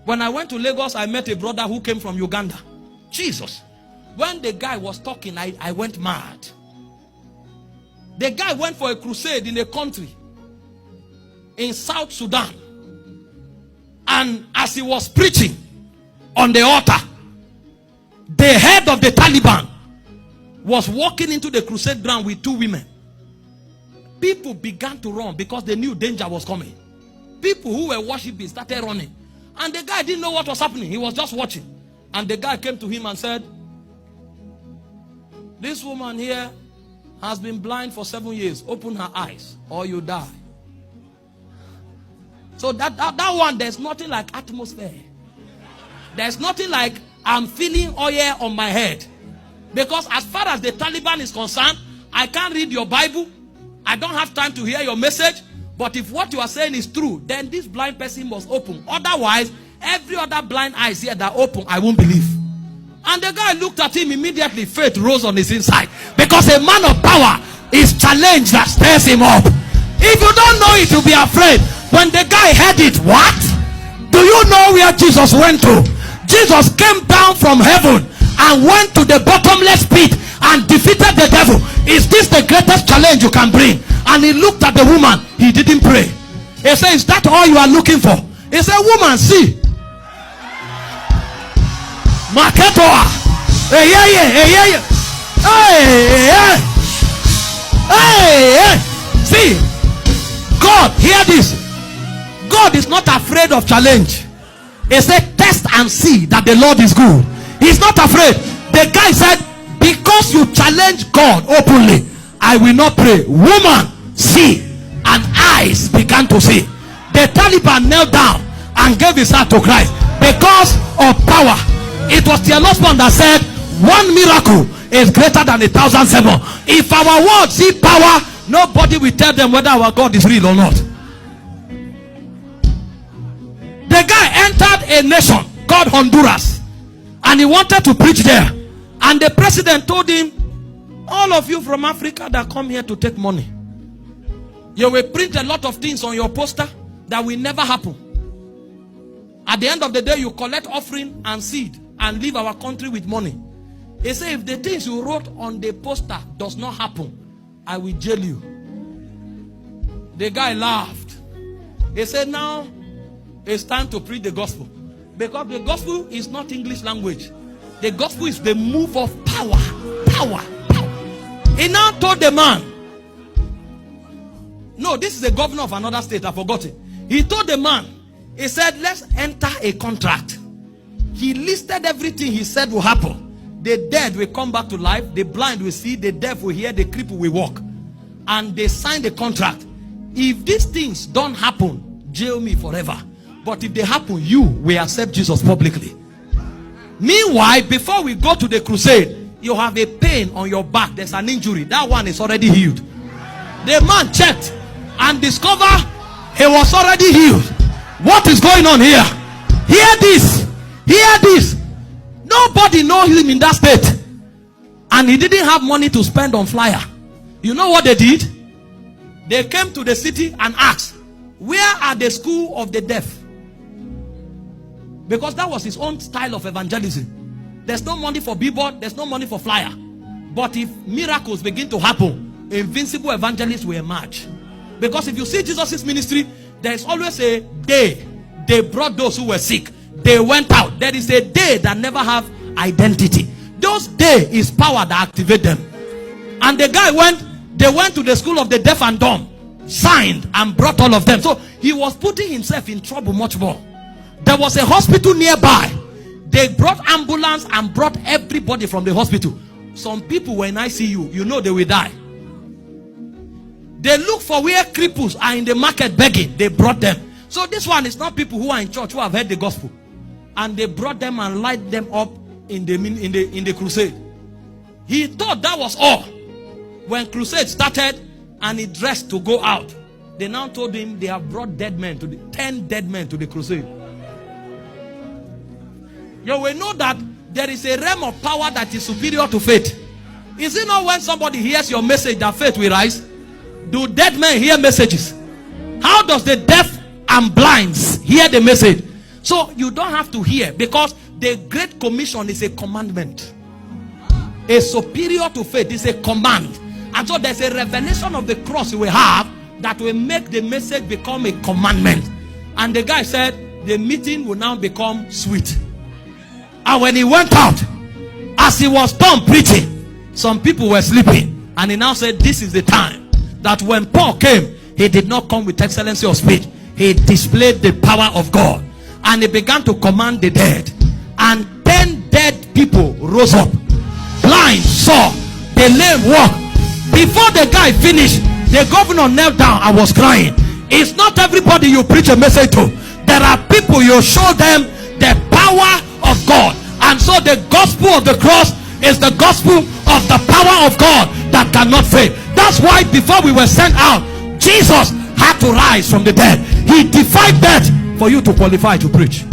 When I went to Lagos, I met a brother who came from Uganda. Jesus. When the guy was talking, I went mad. The guy went for a crusade in a country in South Sudan. And as he was preaching on the altar, the head of the Taliban was walking into the crusade ground with 2 women. People began to run because they knew danger was coming. People who were worshiping started running. And the guy didn't know what was happening. He was just watching. And the guy came to him and said, this woman here has been blind for 7 years. Open her eyes or you die. So that one, there's nothing like atmosphere. There's nothing like I'm feeling oil on my head. Because as far as the Taliban is concerned, I can't read your Bible. I don't have time to hear your message. But if what you are saying is true, then this blind person must open. Otherwise, every other blind eyes here that open, I won't believe. And the guy looked at him immediately. Faith rose on his inside. Because a man of power is challenged that stirs him up. If you don't know it, you'll be afraid. When the guy heard it, what? Do you know where Jesus went to? Jesus came down from heaven and went to the bottomless pit and defeated the devil. Is this the greatest challenge you can bring? And he looked at the woman. He didn't pray. He said, is that all you are looking for? He said, woman, see. Maketoa. Hey, hey. See, God, hear this. God is not afraid of challenge. He said, test and see that the Lord is good. He's not afraid. The guy said, because you challenge God openly, I will not pray. Woman, see. And eyes began to see. The Taliban knelt down and gave his heart to Christ because of power. It was the Osman that said, one miracle is greater than 1,000 sermons. If our words see power, nobody will tell them whether our God is real or not. The guy entered a nation called Honduras and he wanted to preach there. And the president told him, all of you from Africa that come here to take money, you will print a lot of things on your poster that will never happen. At the end of the day, you collect offering and seed and leave our country with money. He said, if the things you wrote on the poster does not happen, I will jail you. The guy laughed. He said, now it's time to preach the gospel. Because the gospel is not English language. The gospel is the move of power. Power. He now told the man, no, this is the governor of another state, I forgot it. He told the man, he said, let's enter a contract. He listed everything he said will happen. The dead will come back to life, the blind will see, the deaf will hear, the cripple will walk. And they signed the contract. If these things don't happen, jail me forever. But if they happen, you will accept Jesus publicly. Meanwhile, before we go to the crusade, you have a pain on your back. There's an injury. That one is already healed. The man checked and discovered he was already healed. What is going on here? Hear this. Hear this. Nobody knows him in that state. And he didn't have money to spend on flyer. You know what they did? They came to the city and asked, where are the school of the deaf? Because that was his own style of evangelism. There's no money for billboard, there's no money for flyer. But if miracles begin to happen, invincible evangelists will emerge. Because if you see Jesus' ministry, there is always a day. They brought those who were sick. They went out. There is a day that never have identity. Those days is power that activate them. And the guy they went to the school of the deaf and dumb, signed and brought all of them. So he was putting himself in trouble much more. There was a hospital nearby. They brought ambulance and brought everybody from the hospital. Some people were in ICU, you know they will die. They look for where cripples are in the market begging. They brought them. So this one is not people who are in church who have heard the gospel. And they brought them and light them up in the crusade. He thought that was all. When crusade started and he dressed to go out, they now told him they have brought 10 dead men to the crusade. You will know that there is a realm of power that is superior to faith. Is it not when somebody hears your message that faith will rise? Do dead men hear messages? How does the deaf and blinds hear the message? So you don't have to hear, because the Great Commission is a commandment. A superior to faith is a command. And so there's a revelation of the cross we have that will make the message become a commandment. And the guy said the meeting will now become sweet. And when he went out, as he was done preaching, some people were sleeping. And he now said, this is the time that when Paul came, he did not come with excellency of speech. He displayed the power of God. And he began to command the dead. And 10 dead people rose up. Blind saw, the lame walked. Before the guy finished, the governor knelt down and was crying. It's not everybody you preach a message to. There are people you show them the power of God. And so the gospel of the cross is the gospel of the power of God that cannot fail. That's why before we were sent out, Jesus had to rise from the dead. He defied death for you to qualify to preach.